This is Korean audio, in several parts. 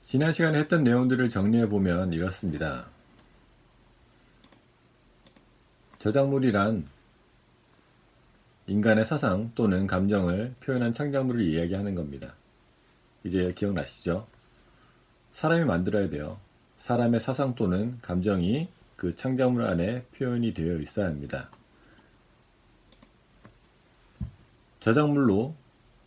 지난 시간에 했던 내용들을 정리해보면 이렇습니다. 저작물이란 인간의 사상 또는 감정을 표현한 창작물을 이야기하는 겁니다. 이제 기억나시죠? 사람이 만들어야 돼요. 사람의 사상 또는 감정이 그 창작물 안에 표현이 되어 있어야 합니다. 저작물로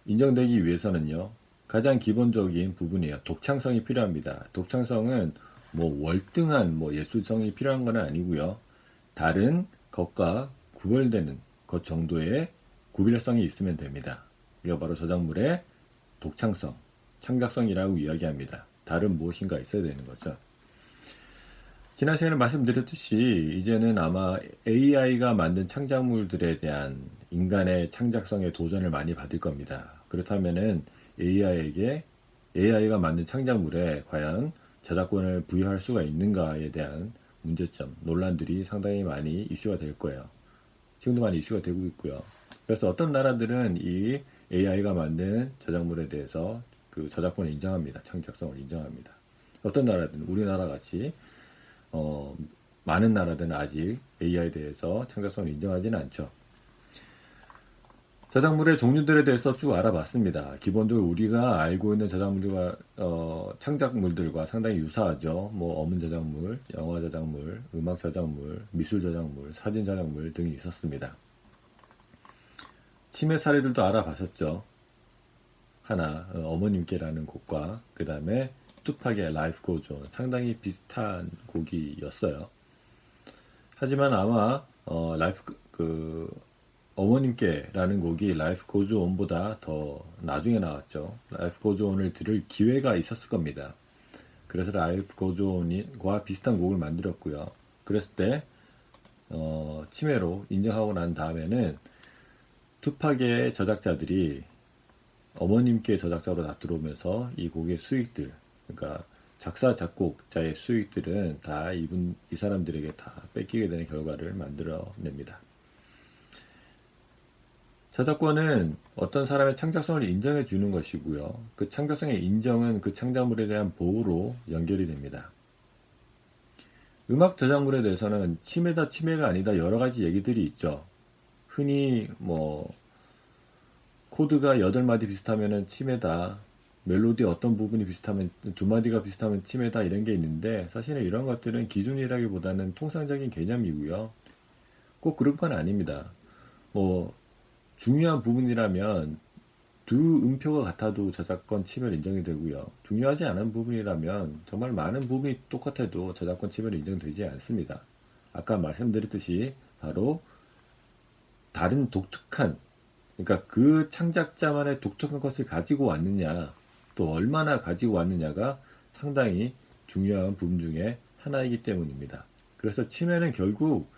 인정되기 위해서는요, 가장 기본적인 부분이에요. 독창성이 필요합니다. 독창성은 월등한 예술성이 필요한 건 아니고요. 다른 것과 구별되는 것 정도의 구별성이 있으면 됩니다. 이거 바로 저작물의 독창성, 창작성이라고 이야기합니다. 다른 무엇인가 있어야 되는 거죠. 지난 시간에 말씀드렸듯이 이제는 아마 AI가 만든 창작물들에 대한 인간의 창작성의 도전을 많이 받을 겁니다. 그렇다면은 AI가 만든 창작물에 과연 저작권을 부여할 수가 있는가에 대한 문제점, 논란들이 상당히 많이 이슈가 될 거예요. 지금도 많이 이슈가 되고 있고요. 그래서 어떤 나라들은 이 AI가 만든 저작물에 대해서 그 저작권을 인정합니다. 창작성을 인정합니다. 어떤 나라들은 우리나라 같이 많은 나라들은 아직 AI에 대해서 창작성을 인정하지는 않죠. 저작물의 종류들에 대해서 쭉 알아봤습니다. 기본적으로 우리가 알고 있는 저작물과 창작물들과 상당히 유사하죠. 어문 저작물, 영화 저작물, 음악 저작물, 미술 저작물, 사진 저작물 등이 있었습니다. 침해 사례들도 알아봤었죠. 하나, 어머님께라는 곡과 그 다음에 투팍의 Life Goes On 상당히 비슷한 곡이었어요. 하지만 아마 어머님께라는 곡이 Life Goes On보다 더 나중에 나왔죠. Life Goes On을 들을 기회가 있었을 겁니다. 그래서 Life Goes On과 비슷한 곡을 만들었고요. 그랬을 때 침해로 인정하고 난 다음에는 투팍의 저작자들이 어머님께 저작자로 다 들어오면서 이 곡의 수익들, 그러니까 작사 작곡자의 수익들은 다 이 사람들에게 다 뺏기게 되는 결과를 만들어냅니다. 저작권은 어떤 사람의 창작성을 인정해 주는 것이고요. 그 창작성의 인정은 그 창작물에 대한 보호로 연결이 됩니다. 음악 저작물에 대해서는 침해다 침해가 아니다 여러 가지 얘기들이 있죠. 흔히 코드가 8마디 비슷하면 침해다, 멜로디 어떤 부분이 비슷하면 2마디가 비슷하면 침해다 이런 게 있는데 사실은 이런 것들은 기준이라기보다는 통상적인 개념이고요. 꼭 그런 건 아닙니다. 중요한 부분이라면 두 음표가 같아도 저작권 침해를 인정이 되고요. 중요하지 않은 부분이라면 정말 많은 부분이 똑같아도 저작권 침해를 인정되지 않습니다. 아까 말씀드렸듯이 바로 다른 독특한, 그러니까 그 창작자만의 독특한 것을 가지고 왔느냐, 또 얼마나 가지고 왔느냐가 상당히 중요한 부분 중에 하나이기 때문입니다. 그래서 침해는 결국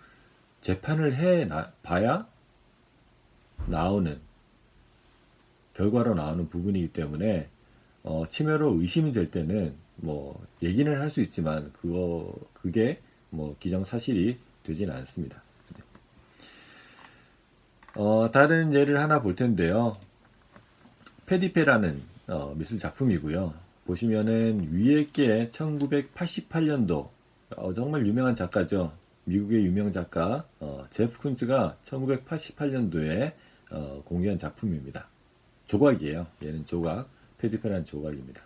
재판을 봐야 나오는 결과로 나오는 부분이기 때문에 침해로 의심이 될 때는 얘기는 할 수 있지만 그게 기정사실이 되지는 않습니다. 다른 예를 하나 볼 텐데요. 페디페라는 미술 작품이고요. 보시면은 위에 게 1988년도 정말 유명한 작가죠. 미국의 유명 작가 제프 쿤츠가 1988년도에 공개한 작품입니다. 조각이에요. 얘는 조각, 페디페라는 조각입니다.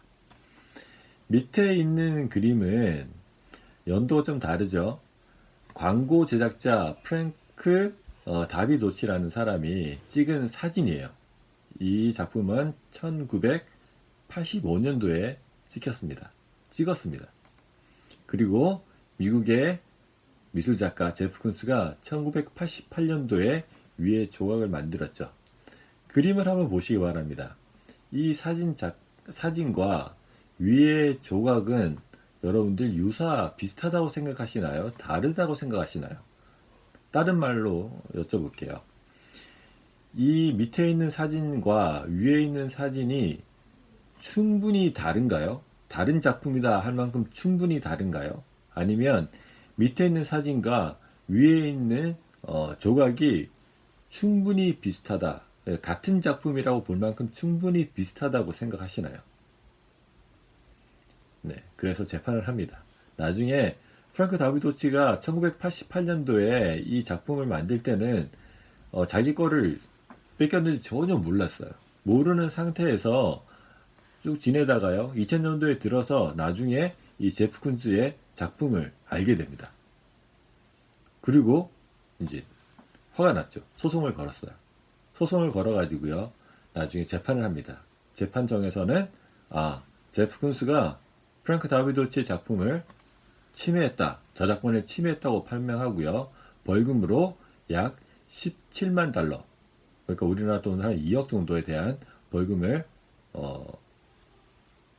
밑에 있는 그림은 연도가 좀 다르죠. 광고 제작자 프랭크 다비도치라는 사람이 찍은 사진이에요. 이 작품은 1985년도에 찍었습니다. 그리고 미국의 미술작가 제프 쿤스가 1988년도에 위에 조각을 만들었죠. 그림을 한번 보시기 바랍니다. 이 사진과 위의 조각은 여러분들 비슷하다고 생각하시나요? 다르다고 생각하시나요? 다른 말로 여쭤볼게요. 이 밑에 있는 사진과 위에 있는 사진이 충분히 다른가요? 다른 작품이다 할 만큼 충분히 다른가요? 아니면 밑에 있는 사진과 위에 있는 조각이 충분히 비슷하다, 같은 작품이라고 볼 만큼 충분히 비슷하다고 생각하시나요? 네, 그래서 재판을 합니다. 나중에 프랑크 다비도치가 1988년도에 이 작품을 만들 때는 자기 거를 뺏겼는지 전혀 몰랐어요. 모르는 상태에서 쭉 지내다가요. 2000년도에 들어서 나중에 이 제프 쿤즈의 작품을 알게 됩니다. 그리고 이제 화가 났죠. 소송을 걸었어요. 소송을 걸어가지고요. 나중에 재판을 합니다. 재판정에서는 제프 쿤스가 프랑크 다비도치의 작품을 침해했다. 저작권을 침해했다고 판명하고요. 벌금으로 약 17만 달러, 그러니까 우리나라 돈 한 2억 정도에 대한 벌금을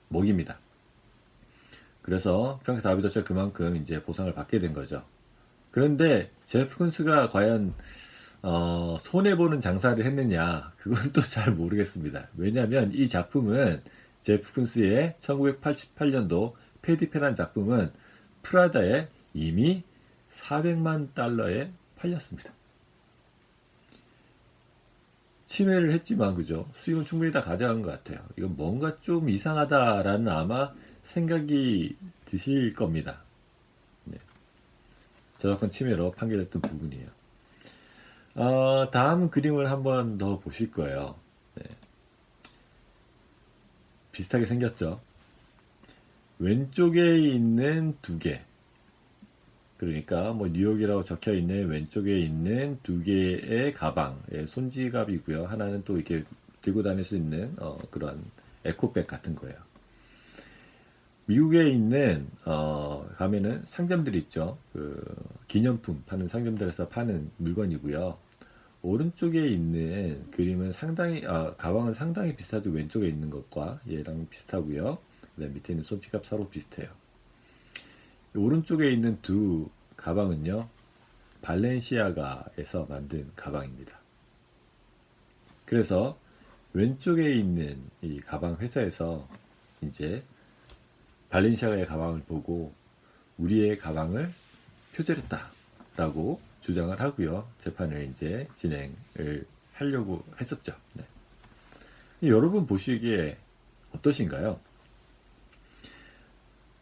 먹입니다. 그래서 프랑크 다비도치가 그만큼 이제 보상을 받게 된 거죠. 그런데 제프 쿤스가 과연 손해보는 장사를 했느냐, 그건 또 잘 모르겠습니다. 왜냐하면 이 작품은 제프 쿤스의 1988년도 페디페란 작품은 프라다에 이미 400만 달러에 팔렸습니다. 침해를 했지만 그죠? 수익은 충분히 다 가져간 것 같아요. 이건 뭔가 좀 이상하다라는 아마 생각이 드실 겁니다. 네. 저작권 침해로 판결했던 부분이에요. 다음 그림을 한번 더 보실 거예요. 네. 비슷하게 생겼죠? 왼쪽에 있는 두 개, 그러니까 뭐 뉴욕이라고 적혀 있는 왼쪽에 있는 두 개의 가방, 손지갑이고요. 하나는 또 이렇게 들고 다닐 수 있는 그런 에코백 같은 거예요. 미국에 있는 가면은 상점들이 있죠. 그 기념품 파는 상점들에서 파는 물건이고요. 오른쪽에 있는 그림은 상당히 가방은 상당히 비슷하죠. 왼쪽에 있는 것과 얘랑 비슷하고요. 그다음 밑에 있는 손지갑 서로 비슷해요. 오른쪽에 있는 두 가방은요, 발렌시아가에서 만든 가방입니다. 그래서 왼쪽에 있는 이 가방 회사에서 이제 발렌시아가의 가방을 보고 우리의 가방을 표절했다라고 주장을 하고요. 재판을 이제 진행을 하려고 했었죠. 네. 여러분 보시기에 어떠신가요?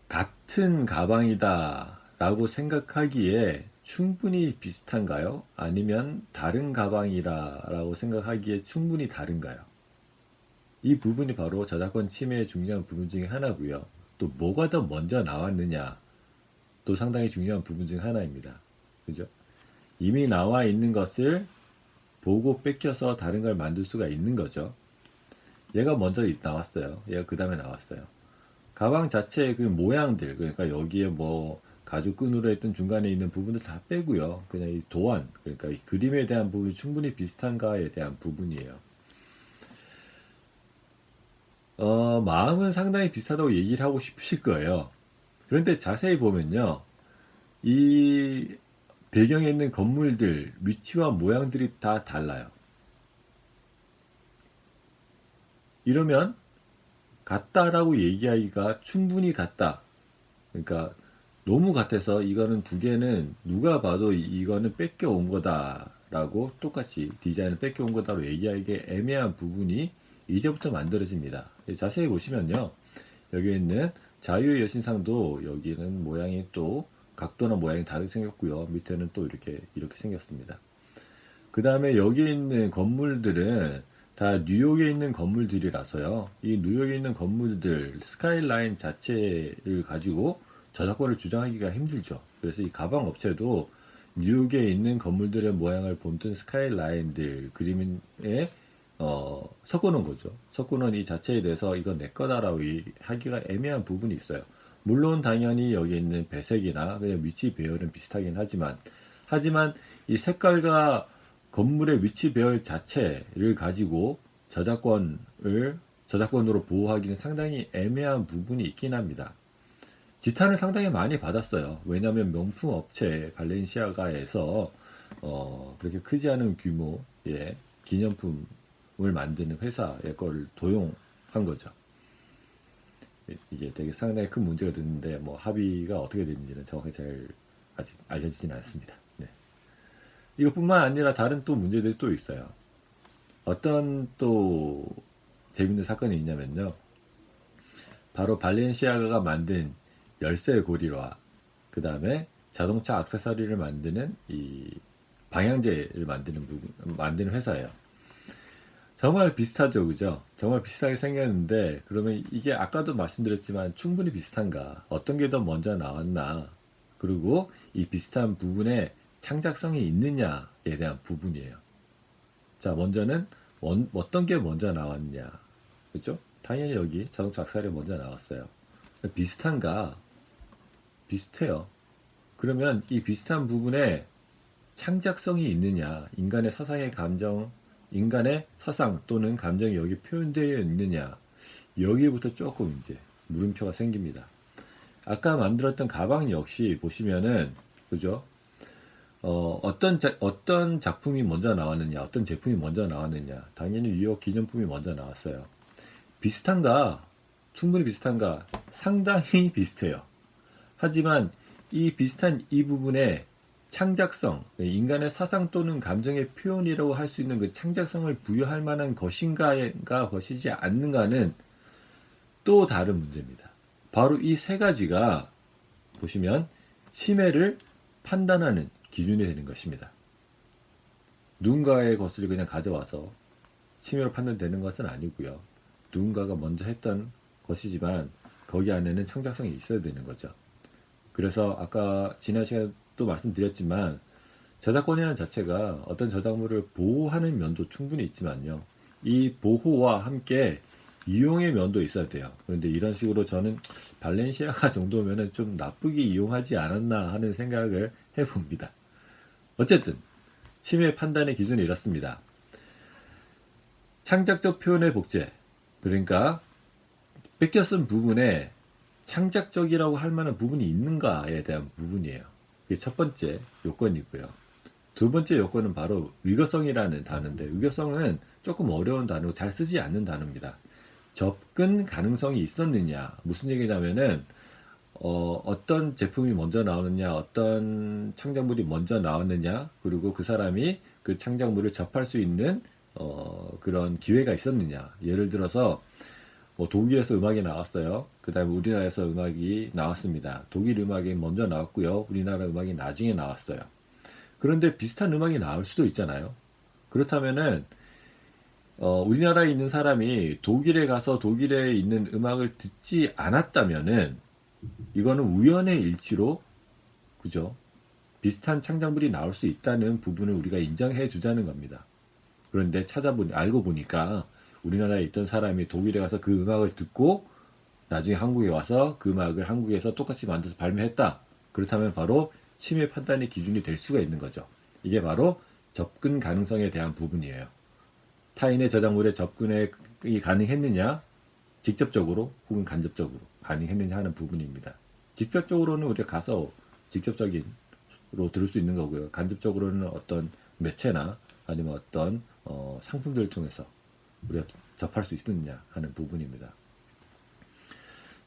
같은 가방이다 라고 생각하기에 충분히 비슷한가요? 아니면 다른 가방이라 라고 생각하기에 충분히 다른가요? 이 부분이 바로 저작권 침해의 중요한 부분 중에 하나고요. 또 뭐가 더 먼저 나왔느냐, 또 상당히 중요한 부분 중 하나입니다. 그죠? 이미 나와 있는 것을 보고 뺏겨서 다른 걸 만들 수가 있는 거죠. 얘가 먼저 나왔어요. 얘가 그 다음에 나왔어요. 가방 자체의 그 모양들, 그러니까 여기에 뭐 가죽 끈으로 했던 중간에 있는 부분을 다 빼고요. 그냥 이 도안, 그러니까 이 그림에 대한 부분이 충분히 비슷한가에 대한 부분이에요. 마음은 상당히 비슷하다고 얘기를 하고 싶으실 거예요. 그런데 자세히 보면요. 이 배경에 있는 건물들, 위치와 모양들이 다 달라요. 이러면 같다라고 얘기하기가 충분히 같다. 그러니까 너무 같아서 이거는 두 개는 누가 봐도 이거는 뺏겨온 거다라고 똑같이 디자인을 뺏겨온 거다라고 얘기하기에 애매한 부분이 이제부터 만들어집니다. 자세히 보시면요. 여기 있는 자유의 여신상도 여기는 모양이 또 각도나 모양이 다르게 생겼고요. 밑에는 또 이렇게 생겼습니다. 그 다음에 여기 있는 건물들은 다 뉴욕에 있는 건물들이라서요. 이 뉴욕에 있는 건물들 스카이라인 자체를 가지고 저작권을 주장하기가 힘들죠. 그래서 이 가방 업체도 뉴욕에 있는 건물들의 모양을 본뜬 스카이라인들 그림에 섞어놓은 거죠. 섞어놓은 이 자체에 대해서 이건 내 거다라고 하기가 애매한 부분이 있어요. 물론 당연히 여기 있는 배색이나 그냥 위치 배열은 비슷하긴 하지만 이 색깔과 건물의 위치 배열 자체를 가지고 저작권으로 보호하기는 상당히 애매한 부분이 있긴 합니다. 지탄을 상당히 많이 받았어요. 왜냐하면 명품 업체 발렌시아가에서 그렇게 크지 않은 규모의 기념품을 만드는 회사의 걸 도용한 거죠. 이게 되게 상당히 큰 문제가 됐는데 뭐 합의가 어떻게 됐는지는 정확히 잘 아직 알려지진 않습니다. 네. 이것뿐만 아니라 다른 또 문제들이 또 있어요. 어떤 또 재밌는 사건이 있냐면요. 바로 발렌시아가가 만든 열쇠 고리와 그 다음에 자동차 액세서리를 만드는 이 방향제를 만드는 회사예요. 정말 비슷하죠, 그죠? 정말 비슷하게 생겼는데 그러면 이게 아까도 말씀드렸지만 충분히 비슷한가? 어떤 게 더 먼저 나왔나? 그리고 이 비슷한 부분에 창작성이 있느냐에 대한 부분이에요. 자, 먼저는 어떤 게 먼저 나왔냐? 그죠? 당연히 여기 자동차 액세서리가 먼저 나왔어요. 비슷한가? 비슷해요. 그러면 이 비슷한 부분에 창작성이 있느냐, 인간의 사상의 감정, 인간의 사상 또는 감정이 여기 표현되어 있느냐, 여기부터 조금 이제 물음표가 생깁니다. 아까 만들었던 가방 역시 보시면은, 그죠? 어떤 작품이 먼저 나왔느냐, 어떤 제품이 먼저 나왔느냐, 당연히 유효 기념품이 먼저 나왔어요. 비슷한가? 충분히 비슷한가? 상당히 비슷해요. 하지만 이 비슷한 이 부분에 창작성, 인간의 사상 또는 감정의 표현이라고 할 수 있는 그 창작성을 부여할 만한 것인가가 것이지 않는가는 또 다른 문제입니다. 바로 이 세 가지가 보시면 치매를 판단하는 기준이 되는 것입니다. 누군가의 것을 그냥 가져와서 치매로 판단되는 것은 아니고요. 누군가가 먼저 했던 것이지만 거기 안에는 창작성이 있어야 되는 거죠. 그래서 아까 지난 시간에 또 말씀드렸지만 저작권이라는 자체가 어떤 저작물을 보호하는 면도 충분히 있지만요. 이 보호와 함께 이용의 면도 있어야 돼요. 그런데 이런 식으로 저는 발렌시아가 정도면은 좀 나쁘게 이용하지 않았나 하는 생각을 해봅니다. 어쨌든 침해 판단의 기준이 이렇습니다. 창작적 표현의 복제, 그러니까 뺏겨 쓴 부분에 창작적이라고 할 만한 부분이 있는가에 대한 부분이에요. 그게 첫 번째 요건이고요. 두 번째 요건은 바로 의거성이라는 단어인데, 의거성은 조금 어려운 단어고 잘 쓰지 않는 단어입니다. 접근 가능성이 있었느냐, 무슨 얘기냐면은 어떤 제품이 먼저 나오느냐, 어떤 창작물이 먼저 나왔느냐, 그리고 그 사람이 그 창작물을 접할 수 있는 그런 기회가 있었느냐. 예를 들어서 뭐 독일에서 음악이 나왔어요. 그 다음에 우리나라에서 음악이 나왔습니다. 독일 음악이 먼저 나왔고요. 우리나라 음악이 나중에 나왔어요. 그런데 비슷한 음악이 나올 수도 있잖아요. 그렇다면은 우리나라에 있는 사람이 독일에 가서 독일에 있는 음악을 듣지 않았다면은 이거는 우연의 일치로, 그죠? 비슷한 창작물이 나올 수 있다는 부분을 우리가 인정해 주자는 겁니다. 그런데 알고 보니까 우리나라에 있던 사람이 독일에 가서 그 음악을 듣고 나중에 한국에 와서 그 음악을 한국에서 똑같이 만들어서 발매했다. 그렇다면 바로 침해 판단의 기준이 될 수가 있는 거죠. 이게 바로 접근 가능성에 대한 부분이에요. 타인의 저작물에 접근이 가능했느냐, 직접적으로 혹은 간접적으로 가능했느냐 하는 부분입니다. 직접적으로는 우리가 가서 직접적으로 들을 수 있는 거고요. 간접적으로는 어떤 매체나 아니면 어떤 상품들을 통해서 우리가 접할 수 있느냐 하는 부분입니다.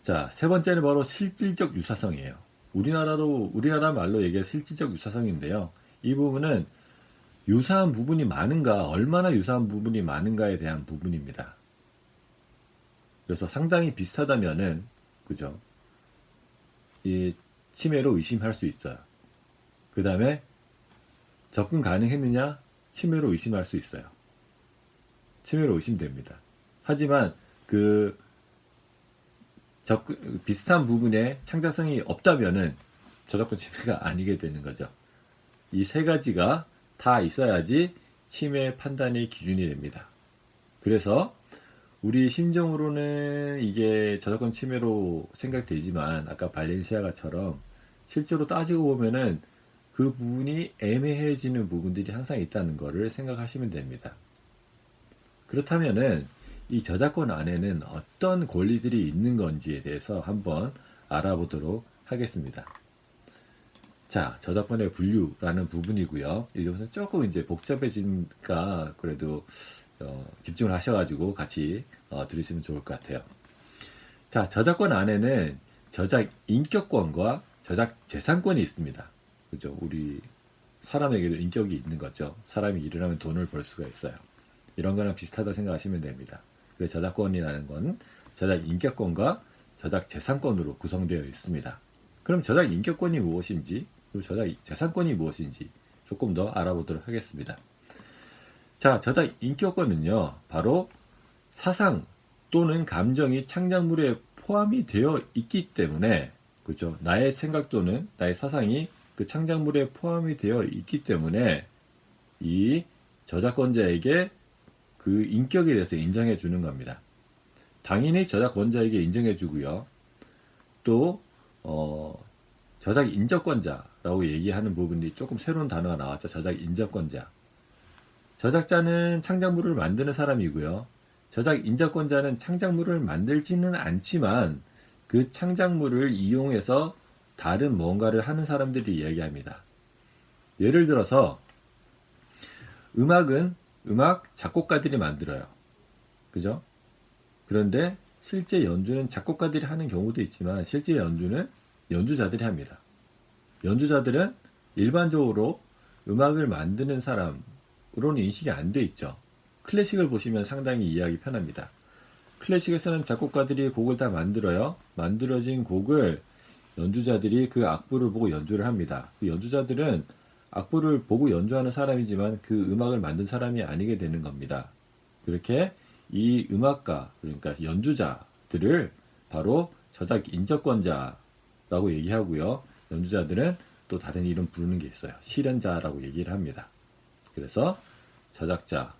자, 세 번째는 바로 실질적 유사성이에요. 우리나라 말로 얘기해 실질적 유사성인데요. 이 부분은 유사한 부분이 많은가, 얼마나 유사한 부분이 많은가에 대한 부분입니다. 그래서 상당히 비슷하다면은, 그죠? 이 치매로 의심할 수 있어요. 그 다음에 접근 가능했느냐? 치매로 의심할 수 있어요. 치매로 의심됩니다. 하지만 비슷한 부분에 창작성이 없다면은 저작권 침해가 아니게 되는 거죠. 이 세 가지가 다 있어야지 침해 판단의 기준이 됩니다. 그래서 우리 심정으로는 이게 저작권 침해로 생각되지만 아까 발렌시아가처럼 실제로 따지고 보면은 그 부분이 애매해지는 부분들이 항상 있다는 것을 생각하시면 됩니다. 그렇다면은 이 저작권 안에는 어떤 권리들이 있는 건지에 대해서 한번 알아보도록 하겠습니다. 자, 저작권의 분류라는 부분이고요. 이제부터 조금 이제 복잡해지니까 그래도 집중을 하셔가지고 같이 들으시면 좋을 것 같아요. 자, 저작권 안에는 저작 인격권과 저작 재산권이 있습니다. 그죠? 우리 사람에게도 인격이 있는 거죠. 사람이 일을 하면 돈을 벌 수가 있어요. 이런 거랑 비슷하다 생각하시면 됩니다. 그래서 저작권이라는 건 저작 인격권과 저작 재산권으로 구성되어 있습니다. 그럼 저작 인격권이 무엇인지, 그리고 저작 재산권이 무엇인지 조금 더 알아보도록 하겠습니다. 자, 저작 인격권은요, 바로 사상 또는 감정이 창작물에 포함이 되어 있기 때문에, 그렇죠? 나의 생각 또는 나의 사상이 그 창작물에 포함이 되어 있기 때문에 이 저작권자에게 그 인격에 대해서 인정해 주는 겁니다. 당연히 저작권자에게 인정해 주고요. 또 저작 인접권자라고 얘기하는 부분이 조금 새로운 단어가 나왔죠. 저작 인접권자. 저작자는 창작물을 만드는 사람이고요. 저작 인접권자는 창작물을 만들지는 않지만 그 창작물을 이용해서 다른 뭔가를 하는 사람들이 이야기합니다. 예를 들어서 음악은 음악 작곡가들이 만들어요. 그죠? 그런데 실제 연주는 작곡가들이 하는 경우도 있지만 실제 연주는 연주자들이 합니다. 연주자들은 일반적으로 음악을 만드는 사람으로는 인식이 안 돼 있죠. 클래식을 보시면 상당히 이해하기 편합니다. 클래식에서는 작곡가들이 곡을 다 만들어요. 만들어진 곡을 연주자들이 그 악보를 보고 연주를 합니다. 그 연주자들은 악보를 보고 연주하는 사람이지만 그 음악을 만든 사람이 아니게 되는 겁니다. 그렇게 이 음악가, 그러니까 연주자들을 바로 저작 인접권자라고 얘기하고요. 연주자들은 또 다른 이름 부르는 게 있어요. 실현자라고 얘기를 합니다. 그래서 저작자,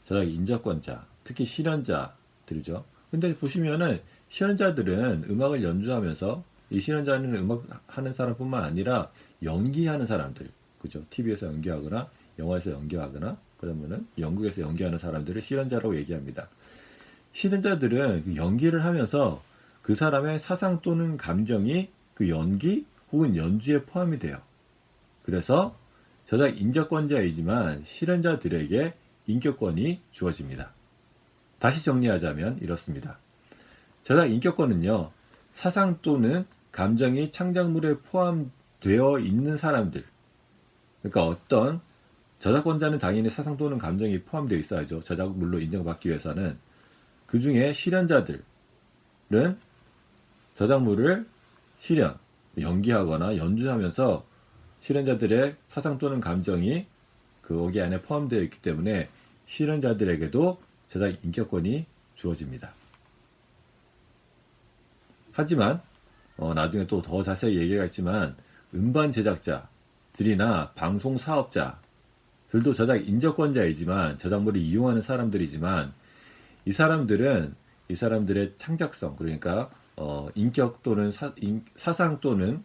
저작 인접권자, 특히 실현자들이죠. 근데 보시면은 실현자들은 음악을 연주하면서 이 실현자는 음악 하는 사람뿐만 아니라 연기하는 사람들, 그죠? TV에서 연기하거나 영화에서 연기하거나 그러면은 연극에서 연기하는 사람들을 실현자라고 얘기합니다. 실현자들은 그 연기를 하면서 그 사람의 사상 또는 감정이 그 연기 혹은 연주에 포함이 돼요. 그래서 저작 인접권자이지만 실현자들에게 인격권이 주어집니다. 다시 정리하자면 이렇습니다. 저작 인격권은요, 사상 또는 감정이 창작물에 포함되어 있는 사람들, 그러니까 어떤 저작권자는 당연히 사상 또는 감정이 포함되어 있어야죠. 저작물로 인정받기 위해서는. 그 중에 실현자들은 저작물을 연기하거나 연주하면서 실현자들의 사상 또는 감정이 거기 안에 포함되어 있기 때문에 실현자들에게도 저작 인격권이 주어집니다. 하지만 나중에 또 더 자세히 얘기가 있지만 음반 제작자들이나 방송 사업자들도 저작 인접권자이지만 저작물을 이용하는 사람들이지만 이 사람들의 창작성, 그러니까 인격 또는 사상 또는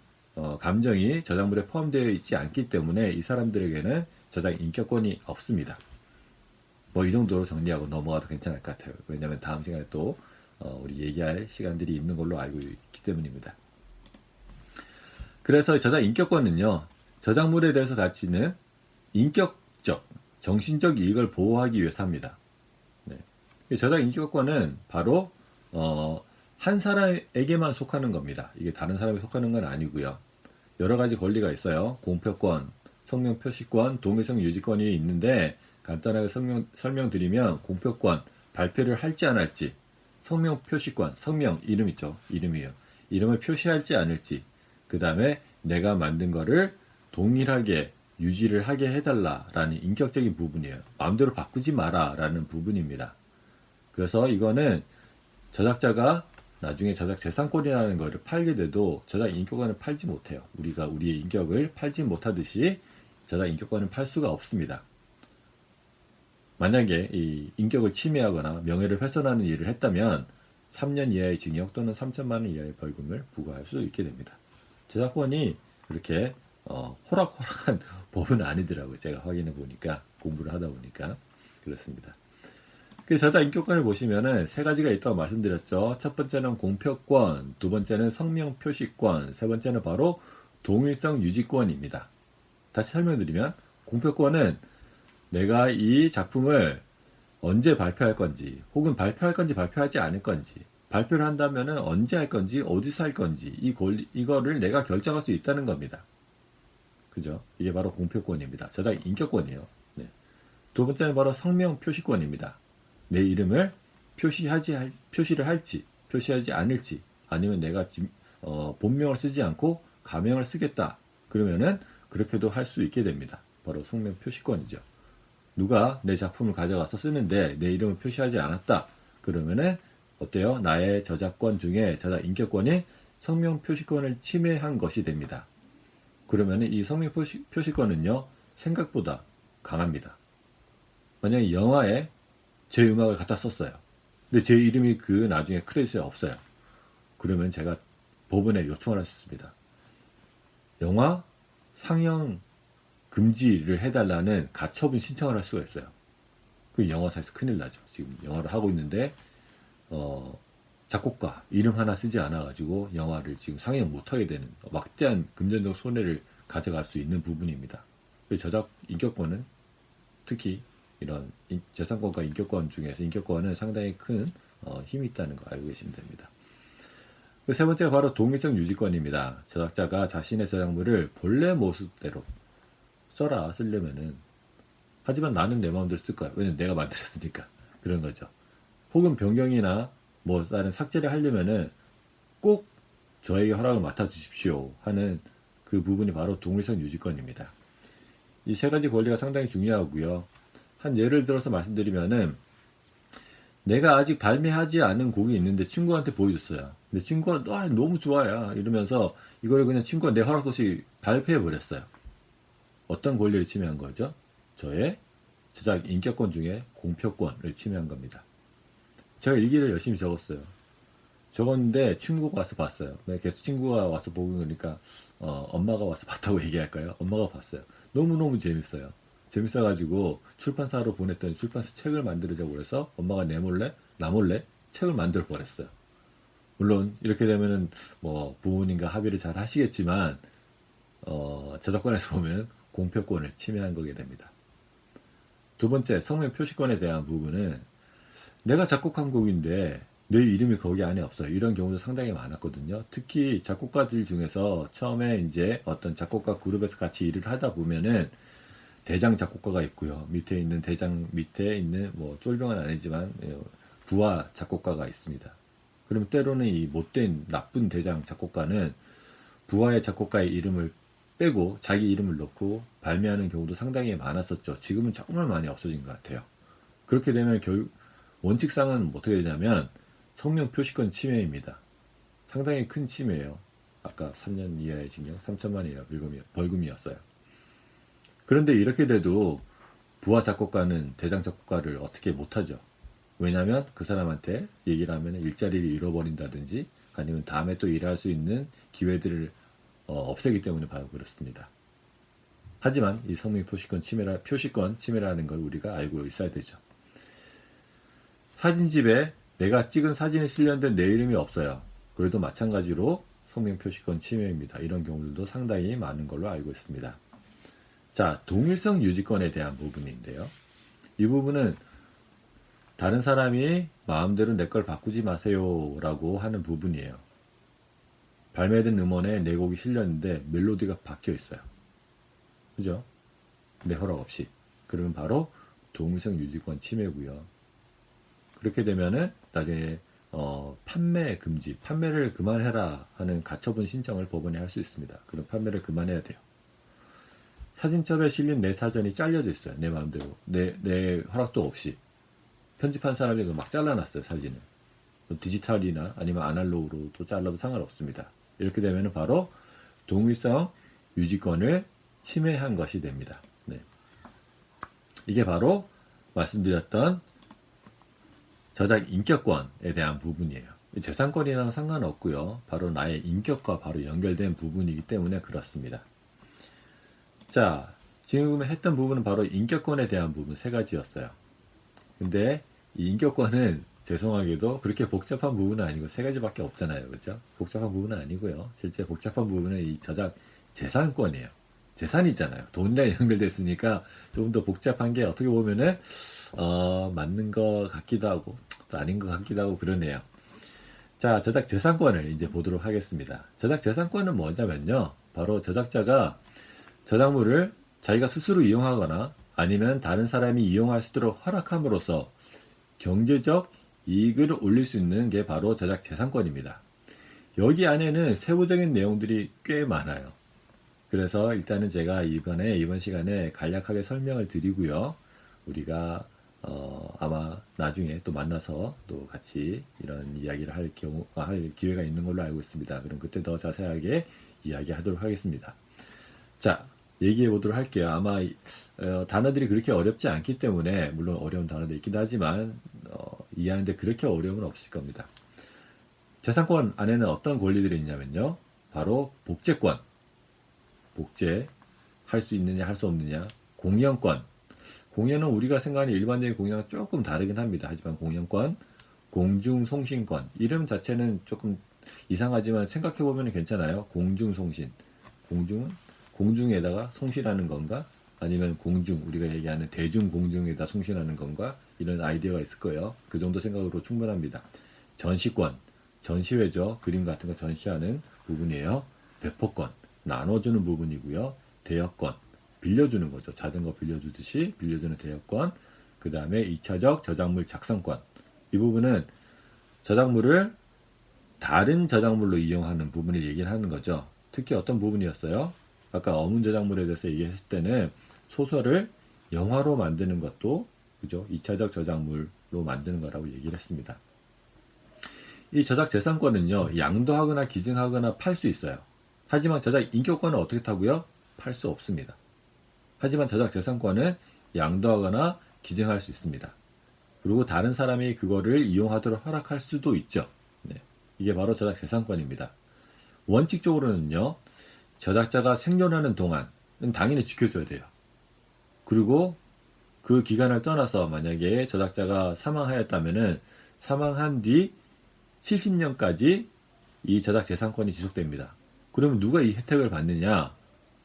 감정이 저작물에 포함되어 있지 않기 때문에 이 사람들에게는 저작 인격권이 없습니다. 뭐 이 정도로 정리하고 넘어가도 괜찮을 것 같아요. 왜냐하면 다음 시간에 또 우리 얘기할 시간들이 있는 걸로 알고 있기 때문입니다. 그래서 저작 인격권은요, 저작물에 대해서 가지는 인격적, 정신적 이익을 보호하기 위해서 합니다. 네. 저작 인격권은 바로 한 사람에게만 속하는 겁니다. 이게 다른 사람에 속하는 건 아니고요. 여러 가지 권리가 있어요. 공표권, 성명 표시권, 동일성 유지권이 있는데 간단하게 설명드리면 공표권, 발표를 할지 안 할지, 성명 표시권, 성명, 이름 있죠. 이름이에요. 이름을 표시할지 않을지, 그 다음에 내가 만든 거를 동일하게 유지를 하게 해달라라는 인격적인 부분이에요. 마음대로 바꾸지 마라라는 부분입니다. 그래서 이거는 저작자가 나중에 저작 재산권이라는 거를 팔게 돼도 저작 인격권을 팔지 못해요. 우리가 우리의 인격을 팔지 못하듯이 저작 인격권을 팔 수가 없습니다. 만약에 이 인격을 침해하거나 명예를 훼손하는 일을 했다면 3년 이하의 징역 또는 3천만 원 이하의 벌금을 부과할 수 있게 됩니다. 저작권이 그렇게 호락호락한 법은 아니더라고요. 제가 확인해 보니까, 공부를 하다 보니까 그렇습니다. 그 저작 인격권을 보시면은 세 가지가 있다고 말씀드렸죠. 첫 번째는 공표권, 두 번째는 성명 표시권, 세 번째는 바로 동일성 유지권입니다. 다시 설명드리면 공표권은 내가 이 작품을 언제 발표할 건지, 혹은 발표할 건지 발표하지 않을 건지, 발표를 한다면은 언제 할 건지, 어디서 할 건지, 이거를 내가 결정할 수 있다는 겁니다. 그죠? 이게 바로 공표권입니다. 저작 인격권이에요. 네. 두 번째는 바로 성명 표시권입니다. 내 이름을 표시를 할지, 표시하지 않을지, 아니면 내가 본명을 쓰지 않고 가명을 쓰겠다. 그러면은 그렇게도 할 수 있게 됩니다. 바로 성명 표시권이죠. 누가 내 작품을 가져가서 쓰는데 내 이름을 표시하지 않았다. 그러면은 어때요? 나의 저작권 중에 저작 인격권이 성명 표시권을 침해한 것이 됩니다. 그러면은 이 성명 표시권은요, 생각보다 강합니다. 만약에 영화에 제 음악을 갖다 썼어요. 근데 제 이름이 그 나중에 크레딧에 없어요. 그러면 제가 법원에 요청을 할 수 있습니다. 영화 상영 금지를 해달라는 가처분 신청을 할 수가 있어요. 그 영화사에서 큰일 나죠. 지금 영화를 하고 있는데 작곡가 이름 하나 쓰지 않아가지고 영화를 지금 상영 못하게 되는 막대한 금전적 손해를 가져갈 수 있는 부분입니다. 저작 인격권은 특히 이런 저작권과 인격권 중에서 인격권은 상당히 큰 힘이 있다는 거 알고 계시면 됩니다. 세 번째가 바로 동일성 유지권입니다. 저작자가 자신의 저작물을 본래 모습대로 쓰려면은 하지만 나는 내 마음대로 쓸 거야. 왜냐면 내가 만들었으니까 그런 거죠. 혹은 변경이나 뭐 다른 삭제를 하려면은 꼭 저에게 허락을 맡아 주십시오 하는 그 부분이 바로 동일성 유지권입니다. 이 세 가지 권리가 상당히 중요하고요. 한 예를 들어서 말씀드리면은 내가 아직 발매하지 않은 곡이 있는데 친구한테 보여줬어요. 근데 친구가 너무 좋아요 이러면서 이걸 그냥 친구가 내 허락 없이 발표해 버렸어요. 어떤 권리를 침해한 거죠? 저의 저작 인격권 중에 공표권을 침해한 겁니다. 제가 일기를 열심히 적었어요. 적었는데 친구가 와서 봤어요. 계속 친구가 와서 보고 그러니까 엄마가 와서 봤다고 얘기할까요? 엄마가 봤어요. 너무너무 재밌어요. 재밌어가지고 출판사로 보냈더니 출판사 책을 만들자고 그래서 엄마가 나 몰래 책을 만들어 버렸어요. 물론 이렇게 되면은 뭐 부모님과 합의를 잘 하시겠지만 저작권에서 보면 공표권을 침해한 거게 됩니다. 두 번째, 성명 표시권에 대한 부분은 내가 작곡한 곡인데 내 이름이 거기 안에 없어요. 이런 경우도 상당히 많았거든요. 특히 작곡가들 중에서 처음에 이제 어떤 작곡가 그룹에서 같이 일을 하다 보면은 대장 작곡가가 있고요. 밑에 있는 뭐 쫄병은 아니지만 부하 작곡가가 있습니다. 그럼 때로는 이 못된 나쁜 대장 작곡가는 부하의 작곡가의 이름을 빼고 자기 이름을 넣고 발매하는 경우도 상당히 많았었죠. 지금은 정말 많이 없어진 것 같아요. 그렇게 되면 원칙상은 어떻게 되냐면 성명 표시권 침해입니다. 상당히 큰 침해예요. 아까 3년 이하의 징역 3천만 원 이하 벌금이었어요. 그런데 이렇게 돼도 부하 작곡가는 대장 작곡가를 어떻게 못하죠. 왜냐하면 그 사람한테 얘기를 하면 일자리를 잃어버린다든지 아니면 다음에 또 일할 수 있는 기회들을 없애기 때문에 바로 그렇습니다. 하지만 이 성명 표시권 침해라는 걸 우리가 알고 있어야 되죠. 사진집에 내가 찍은 사진이 실련된 내 이름이 없어요. 그래도 마찬가지로 성명 표시권 침해입니다. 이런 경우들도 상당히 많은 걸로 알고 있습니다. 자, 동일성 유지권에 대한 부분인데요. 이 부분은 다른 사람이 마음대로 내 걸 바꾸지 마세요 라고 하는 부분이에요. 발매된 음원에 내 곡이 실렸는데 멜로디가 바뀌어 있어요. 그죠? 내 허락 없이. 그러면 바로 동일성 유지권 침해고요. 그렇게 되면은 나중에 판매 금지, 판매를 그만해라 하는 가처분 신청을 법원에 할 수 있습니다. 그럼 판매를 그만해야 돼요. 사진첩에 실린 내 사전이 잘려져 있어요. 내 마음대로. 내 허락도 없이. 편집한 사람이 막 잘라놨어요. 사진을. 디지털이나 아니면 아날로그로도 잘라도 상관없습니다. 이렇게 되면 바로 동일성 유지권을 침해한 것이 됩니다. 네. 이게 바로 말씀드렸던 저작 인격권에 대한 부분이에요. 재산권이랑 상관없고요. 바로 나의 인격과 바로 연결된 부분이기 때문에 그렇습니다. 자, 지금 했던 부분은 바로 인격권에 대한 부분 세 가지였어요. 근데 이 인격권은 죄송하게도 그렇게 복잡한 부분은 아니고 세 가지밖에 없잖아요. 그렇죠? 복잡한 부분은 아니고요. 실제 복잡한 부분은 이 저작 재산권이에요. 재산이잖아요. 돈이랑 연결됐으니까 좀 더 복잡한 게 어떻게 보면은 맞는 것 같기도 하고 또 아닌 것 같기도 하고 그러네요. 자, 저작 재산권을 이제 보도록 하겠습니다. 저작 재산권은 뭐냐면요. 바로 저작자가 저작물을 자기가 스스로 이용하거나 아니면 다른 사람이 이용할 수 있도록 허락함으로써 경제적 이익을 올릴 수 있는 게 바로 저작 재산권입니다. 여기 안에는 세부적인 내용들이 꽤 많아요. 그래서 일단은 제가 이번 시간에 간략하게 설명을 드리고요. 우리가 아마 나중에 또 만나서 또 같이 이런 이야기를 할 기회가 있는 걸로 알고 있습니다. 그럼 그때 더 자세하게 이야기하도록 하겠습니다. 자, 얘기해 보도록 할게요. 아마 단어들이 그렇게 어렵지 않기 때문에 물론 어려운 단어도 있긴 하지만 이해하는데 그렇게 어려움은 없을 겁니다. 재산권 안에는 어떤 권리들이 있냐면요. 바로 복제권, 복제 할 수 있느냐 할 수 없느냐, 공연권. 공연은 우리가 생각하는 일반적인 공연과 조금 다르긴 합니다. 하지만 공연권, 공중송신권. 이름 자체는 조금 이상하지만 생각해보면 괜찮아요. 공중송신. 공중은 공중에다가 송신하는 건가? 아니면 공중, 우리가 얘기하는 대중공중에다 송신하는 건가? 이런 아이디어가 있을 거예요. 그 정도 생각으로 충분합니다. 전시권, 전시회죠. 그림 같은 거 전시하는 부분이에요. 배포권, 나눠주는 부분이고요. 대여권, 빌려주는 거죠. 자전거 빌려주듯이 빌려주는 대여권. 그 다음에 2차적 저작물 작성권. 이 부분은 저작물을 다른 저작물로 이용하는 부분을 얘기를 하는 거죠. 특히 어떤 부분이었어요? 아까 어문 저작물에 대해서 얘기했을 때는 소설을 영화로 만드는 것도 그죠? 2차적 저작물로 만드는 거라고 얘기를 했습니다. 이 저작 재산권은요, 양도하거나 기증하거나 팔 수 있어요. 하지만 저작 인격권은 어떻게 타고요? 팔 수 없습니다. 하지만 저작 재산권은 양도하거나 기증할 수 있습니다. 그리고 다른 사람이 그거를 이용하도록 허락할 수도 있죠. 네. 이게 바로 저작 재산권입니다. 원칙적으로는요, 저작자가 생존하는 동안은 당연히 지켜줘야 돼요. 그리고 그 기간을 떠나서 만약에 저작자가 사망하였다면은 사망한 뒤 70년까지 이 저작 재산권이 지속됩니다. 그러면 누가 이 혜택을 받느냐?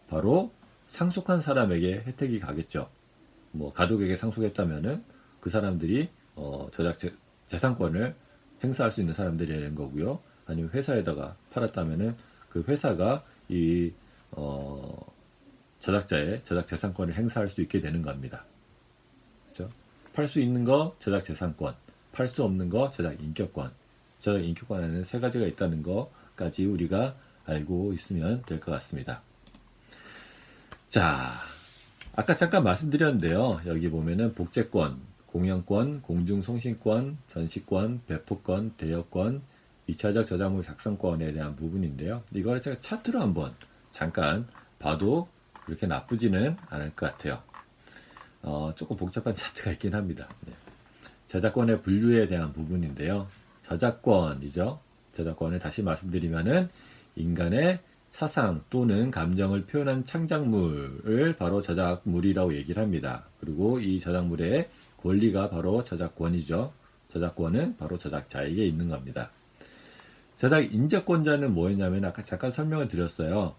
바로 상속한 사람에게 혜택이 가겠죠. 뭐 가족에게 상속했다면은 그 사람들이 저작 재산권을 행사할 수 있는 사람들이 되는 거고요. 아니면 회사에다가 팔았다면은 그 회사가 이 저작자의 저작 재산권을 행사할 수 있게 되는 겁니다. 그렇죠? 팔 수 있는 거 저작 재산권, 팔 수 없는 거 저작 인격권. 저작 인격권 안에는 세 가지가 있다는 거까지 우리가 알고 있으면 될 것 같습니다. 자, 아까 잠깐 말씀드렸는데요. 여기 보면은 복제권, 공연권, 공중송신권, 전시권, 배포권, 대여권, 2차적 저작물 작성권에 대한 부분인데요. 이거를 제가 차트로 한번 잠깐 봐도 그렇게 나쁘지는 않을 것 같아요. 조금 복잡한 차트가 있긴 합니다. 네. 저작권의 분류에 대한 부분인데요. 저작권이죠. 저작권을 다시 말씀드리면은 인간의 사상 또는 감정을 표현한 창작물을 바로 저작물이라고 얘기를 합니다. 그리고 이 저작물의 권리가 바로 저작권이죠. 저작권은 바로 저작자에게 있는 겁니다. 저작 인재권자는 뭐였냐면 아까 잠깐 설명을 드렸어요.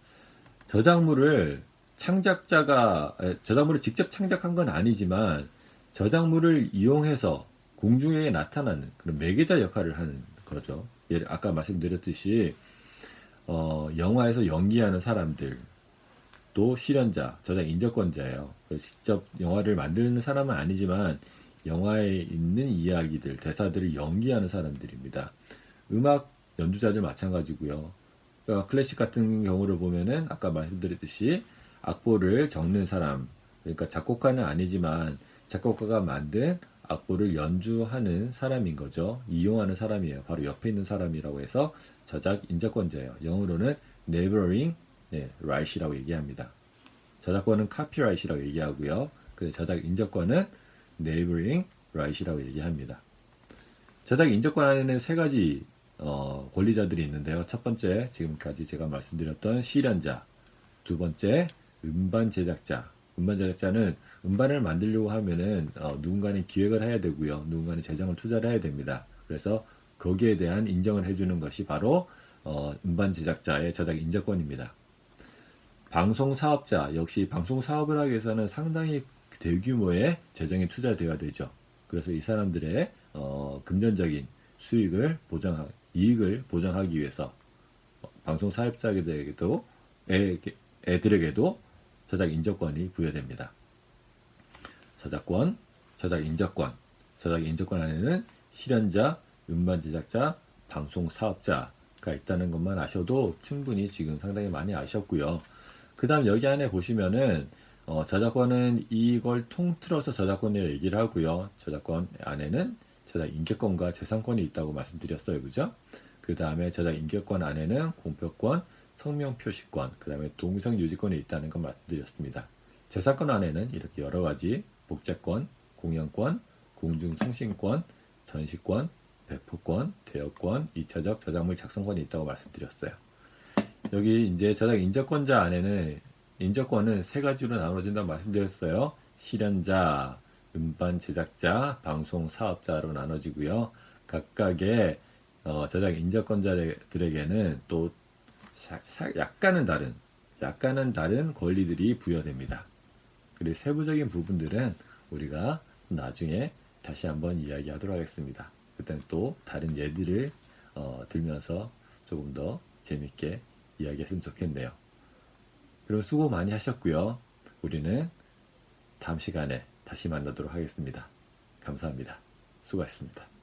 저작물을 저작물을 직접 창작한 건 아니지만 저작물을 이용해서 공중에 나타나는 그런 매개자 역할을 하는 거죠. 아까 말씀드렸듯이 영화에서 연기하는 사람들 또 실현자, 저작 인재권자예요. 직접 영화를 만드는 사람은 아니지만 영화에 있는 이야기들, 대사들을 연기하는 사람들입니다. 음악 연주자들 마찬가지고요. 그러니까 클래식 같은 경우를 보면은 아까 말씀드렸듯이 악보를 적는 사람, 그러니까 작곡가는 아니지만 작곡가가 만든 악보를 연주하는 사람인 거죠. 이용하는 사람이에요. 바로 옆에 있는 사람이라고 해서 저작 인재권자예요. 영어로는 neighboring right이라고 얘기합니다. 저작권은 copyright이라고 얘기하고요. 그 저작 인재권은 neighboring right이라고 얘기합니다. 저작 인재권 안에는 세 가지 권리자들이 있는데요. 첫 번째, 지금까지 제가 말씀드렸던 실현자. 두 번째, 음반 제작자. 음반 제작자는 음반을 만들려고 하면은 누군가는 기획을 해야 되고요. 누군가는 재정을 투자를 해야 됩니다. 그래서 거기에 대한 인정을 해주는 것이 바로 음반 제작자의 저작 인재권입니다. 방송 사업자 역시 방송 사업을 하기 위해서는 상당히 대규모의 재정이 투자되어야 되죠. 그래서 이 사람들의 금전적인 이익을 보장하기 위해서 방송 사업자에게도 애들에게도 저작 인재권이 부여됩니다. 저작권, 저작 인재권, 저작 인재권 안에는 실현자, 음반 제작자, 방송 사업자 있다는 것만 아셔도 충분히 지금 상당히 많이 아셨고요. 그 다음 여기 안에 보시면은 저작권은 이걸 통틀어서 저작권을 얘기를 하고요. 저작권 안에는 저작 인격권과 재산권이 있다고 말씀드렸어요. 그죠? 그 다음에 저작 인격권 안에는 공표권, 성명 표시권, 그 다음에 동성 유지권이 있다는 걸 말씀드렸습니다. 재산권 안에는 이렇게 여러 가지 복제권, 공연권, 공중송신권, 전시권, 배포권, 대여권, 2차적 저작물 작성권이 있다고 말씀드렸어요. 여기 이제 저작 인정권자 안에는 인정권은 세 가지로 나눠진다고 말씀드렸어요. 실현자, 음반 제작자, 방송 사업자로 나눠지고요. 각각의 저작 인정권자들에게는 또 약간은 다른 권리들이 부여됩니다. 그리고 세부적인 부분들은 우리가 나중에 다시 한번 이야기하도록 하겠습니다. 그때는 또 다른 예들을 들면서 조금 더 재밌게 이야기했으면 좋겠네요. 그럼 수고 많이 하셨고요. 우리는 다음 시간에 다시 만나도록 하겠습니다. 감사합니다. 수고하셨습니다.